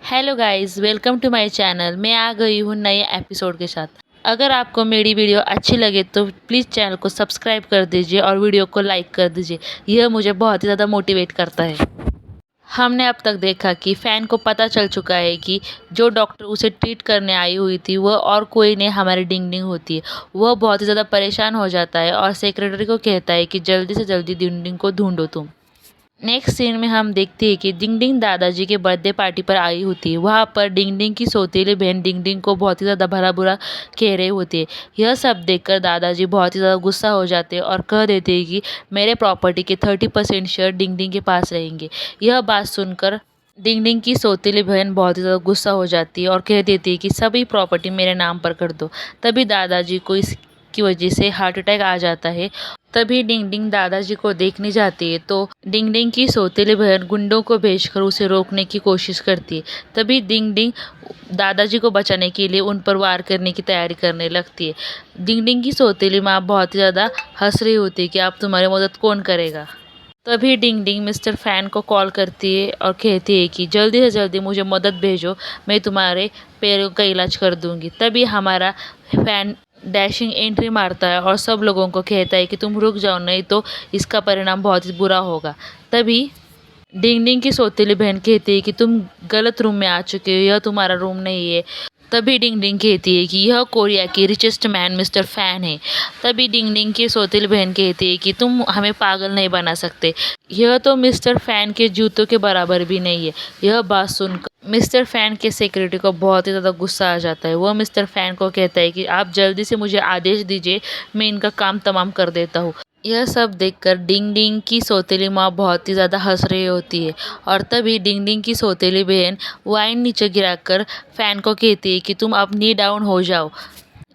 Hello guys, welcome to my channel. मैं आ गई हूँ नए एपिसोड के साथ। अगर आपको मेरी वीडियो अच्छी लगे तो प्लीज़ चैनल को सब्सक्राइब कर दीजिए और वीडियो को लाइक कर दीजिए। यह मुझे बहुत ही ज़्यादा मोटिवेट करता है। हमने अब तक देखा कि फ़ैन को पता चल चुका है कि जो डॉक्टर उसे ट्रीट करने आई हुई थी वह और कोई नहीं, हमारी डिंग डिंग होती है। वह बहुत ही ज़्यादा परेशान हो जाता है और सेक्रेटरी को कहता है कि जल्दी से जल्दी डिंग डिंग को ढूंढो तुम। नेक्स्ट सीन में हम देखते हैं कि डिंग डिंग दादाजी के बर्थडे पार्टी पर आई होती है। वहाँ पर डिंग डिंग की सौतेली बहन डिंग डिंग को बहुत ही ज़्यादा भला बुरा कह रहे होते हैं। यह सब देखकर दादाजी बहुत ही ज़्यादा गुस्सा हो जाते हैं और कह देते हैं कि मेरे प्रॉपर्टी के 30% शेयर डिंग डिंग के पास रहेंगे। यह बात सुनकर डिंग डिंग की सौतेली बहन बहुत ही ज़्यादा गुस्सा हो जाती है और कह देती है कि सभी प्रॉपर्टी मेरे नाम पर कर दो। तभी दादाजी को इसकी वजह से हार्ट अटैक आ जाता है। तभी डिंग डिंग दादाजी को देखने जाती है तो डिंग डिंग की सौतेली बहन गुंडों को भेजकर उसे रोकने की कोशिश करती है। तभी डिंग डिंग दादाजी को बचाने के लिए उन पर वार करने की तैयारी करने लगती है। डिंग डिंग की सौतेली माँ बहुत ही ज़्यादा हंस रही होती है कि अब तुम्हारी मदद कौन करेगा। तभी डिंग डिंग मिस्टर फैन को कॉल करती है और कहती है कि जल्दी से जल्दी मुझे मदद भेजो, मैं तुम्हारे पैरों का इलाज कर दूंगी। तभी हमारा फैन डैशिंग एंट्री मारता है और सब लोगों को कहता है कि तुम रुक जाओ, नहीं तो इसका परिणाम बहुत ही बुरा होगा। तभी डिंग डिंग की सौतेली बहन कहती है कि तुम गलत रूम में आ चुके हो, यह तुम्हारा रूम नहीं है। तभी डिंग डिंग कहती है कि यह कोरिया की रिचेस्ट मैन मिस्टर फैन है। तभी डिंग डिंग की सौतेली बहन कहती है कि तुम हमें पागल नहीं बना सकते, यह तो मिस्टर फैन के जूतों के बराबर भी नहीं है। यह बात सुनकर मिस्टर फैन के सेक्रेटरी को बहुत ही ज़्यादा गुस्सा आ जाता है। वह मिस्टर फैन को कहता है कि आप जल्दी से मुझे आदेश दीजिए, मैं इनका काम तमाम कर देता हूँ। यह सब देखकर डिंग डिंग की सौतेली माँ बहुत ही ज़्यादा हंस रही होती है और तभी डिंग डिंग की सौतेली बहन वाइन नीचे गिराकर फैन को कहती है कि तुम अब नी डाउन हो जाओ,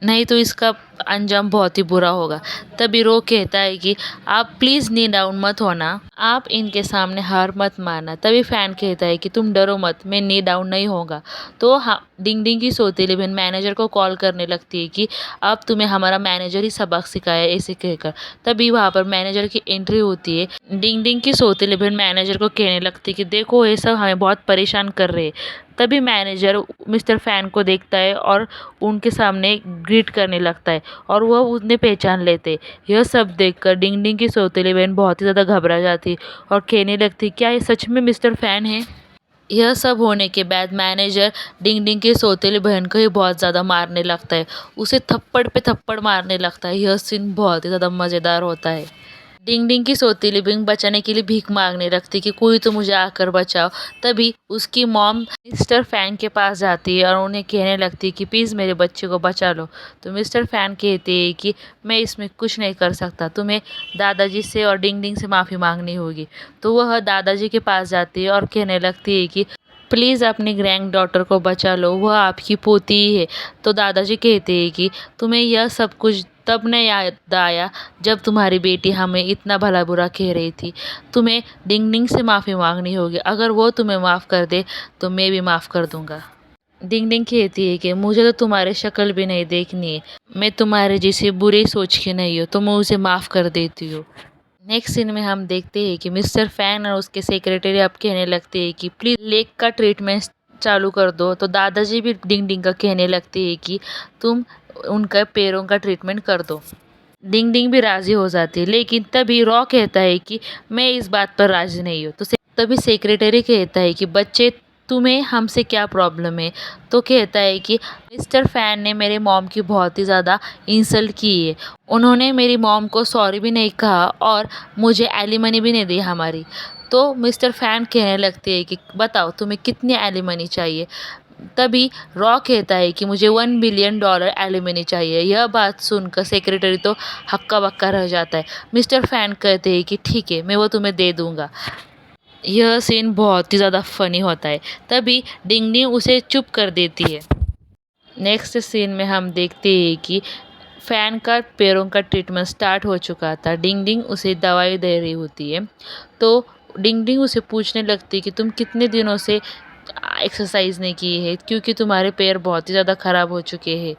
नहीं तो इसका अंजाम बहुत ही बुरा होगा। तभी रो कहता है कि आप प्लीज़ नी डाउन मत होना, आप इनके सामने हार मत मानना। तभी फैन कहता है कि तुम डरो मत, मैं नी डाउन नहीं होगा। तो हाँ, डिंग डिंग की सौतेली बहन मैनेजर को कॉल करने लगती है कि अब तुम्हें हमारा मैनेजर ही सबक सिखाया, ऐसे कहकर। तभी वहाँ पर मैनेजर की एंट्री होती है। डिंग डिंग की सौतेली बहन मैनेजर को कहने लगती है कि देखो ये सब हमें बहुत परेशान कर रहे हैं। तभी मैनेजर मिस्टर फैन को देखता है और उनके सामने ग्रीट करने लगता है और वह उन्हें पहचान लेते। यह सब देखकर डिंग डिंग की सौतेली बहन बहुत ही ज़्यादा घबरा जाती और कहने लगती, क्या ये सच में मिस्टर फैन है? यह सब होने के बाद मैनेजर डिंग डिंग की सौतेली बहन को ही बहुत ज़्यादा मारने लगता है, उसे थप्पड़ पे थप्पड़ मारने लगता है। यह सीन बहुत ही ज़्यादा मज़ेदार होता है। डिंग डिंग की सौतेली बहन बचाने के लिए भीख मांगने लगती कि कोई तो मुझे आकर बचाओ। तभी उसकी मॉम मिस्टर फैन के पास जाती है और उन्हें कहने लगती है कि प्लीज़ मेरे बच्चे को बचा लो। तो मिस्टर फैन कहते हैं कि मैं इसमें कुछ नहीं कर सकता, तुम्हें दादाजी से और डिंग डिंग से माफ़ी मांगनी होगी। तो वह दादाजी के पास जाती है और कहने लगती है कि प्लीज़ अपनी ग्रैंड डॉटर को बचा लो, वह आपकी पोती ही है। तो दादाजी कहते हैं कि तुम्हें यह सब कुछ तब न याद आया जब तुम्हारी बेटी हमें इतना भला बुरा कह रही थी। तुम्हें डिंग डिंग से माफ़ी मांगनी होगी, अगर वो तुम्हें माफ़ कर दे तो मैं भी माफ़ कर दूंगा। डिंग डिंग कहती है कि मुझे तो तुम्हारी शक्ल भी नहीं देखनी है, मैं तुम्हारे जैसे बुरे सोच के नहीं हूँ, तो मैं उसे माफ़ कर देती हूँ। नेक्स्ट सीन में हम देखते हैं कि मिस्टर फैन और उसके सेक्रेटरी अब कहने लगते हैं कि प्लीज़ लेग का ट्रीटमेंट चालू कर दो। तो दादाजी भी डिंग डिंग का कहने लगते हैं कि तुम उनका पैरों का ट्रीटमेंट कर दो। डिंग डिंग भी राज़ी हो जाती है, लेकिन तभी रॉ कहता है कि मैं इस बात पर राज़ी नहीं हूँ। तो तभी सेक्रेटरी कहता है कि बच्चे तुम्हें हमसे क्या प्रॉब्लम है? तो कहता है कि मिस्टर फैन ने मेरे मॉम की बहुत ही ज़्यादा इंसल्ट की है, उन्होंने मेरी मॉम को सॉरी भी नहीं कहा और मुझे एलिमनी भी नहीं दी हमारी। तो मिस्टर फैन कहने लगते हैं कि बताओ तुम्हें कितनी एलिमनी चाहिए? तभी रॉ कहता है कि मुझे $1 बिलियन एलिमनी चाहिए। यह बात सुनकर सेक्रेटरी तो हक्का बक्का रह जाता है। मिस्टर फैन कहते हैं कि ठीक है, मैं वो तुम्हें दे दूंगा। यह सीन बहुत ही ज़्यादा फनी होता है। तभी डिंग डिंग उसे चुप कर देती है। नेक्स्ट सीन में हम देखते हैं कि फैन का पैरों का ट्रीटमेंट स्टार्ट हो चुका था। डिंग डिंग उसे दवाई दे रही होती है। तो डिंग डिंग उसे पूछने लगती है कि तुम कितने दिनों से एक्सरसाइज नहीं की है, क्योंकि तुम्हारे पैर बहुत ही ज़्यादा ख़राब हो चुके हैं।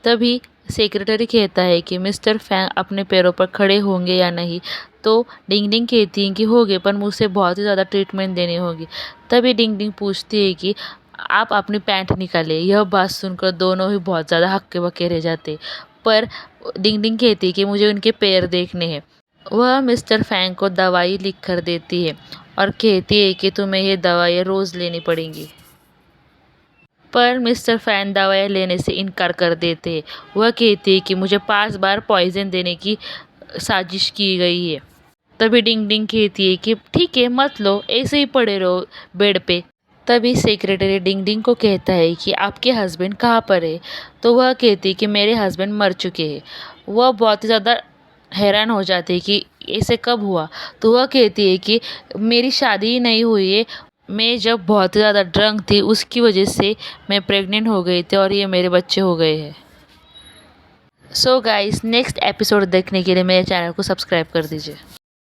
तभी सेक्रेटरी कहता है कि मिस्टर फैंग अपने पैरों पर खड़े होंगे या नहीं। तो डिंग डिंग कहती है कि होंगे, पर मुझसे बहुत ही ज़्यादा ट्रीटमेंट देनी होगी। तभी डिंग डिंग पूछती है कि आप अपनी पैंट निकालिए। यह बात सुनकर दोनों ही बहुत ज़्यादा हक्के-बक्के रह जाते। पर डिंग डिंग कहती कि मुझे उनके पैर देखने हैं। वह मिस्टर फैंग को दवाई लिख कर देती है और कहती है कि तुम्हें ये दवाइयाँ रोज़ लेनी पड़ेंगी। पर मिस्टर फैन दवाइयाँ लेने से इनकार कर देते हैं। वह कहती है कि मुझे 5 बार पॉइज़न देने की साजिश की गई है। तभी डिंग डिंग कहती है कि ठीक है मत लो, ऐसे ही पड़े रहो बेड पे। तभी सेक्रेटरी डिंग डिंग को कहता है कि आपके हस्बैंड कहाँ पर है? तो वह कहती है कि मेरे हस्बैंड मर चुके हैं। वह बहुत ही ज़्यादा हैरान हो जाती है कि ऐसे कब हुआ? तो वह कहती है कि मेरी शादी ही नहीं हुई है। मैं जब बहुत ज़्यादा ड्रंक थी उसकी वजह से मैं प्रेग्नेंट हो गई थी और ये मेरे बच्चे हो गए हैं। सो गाइस नेक्स्ट एपिसोड देखने के लिए मेरे चैनल को सब्सक्राइब कर दीजिए।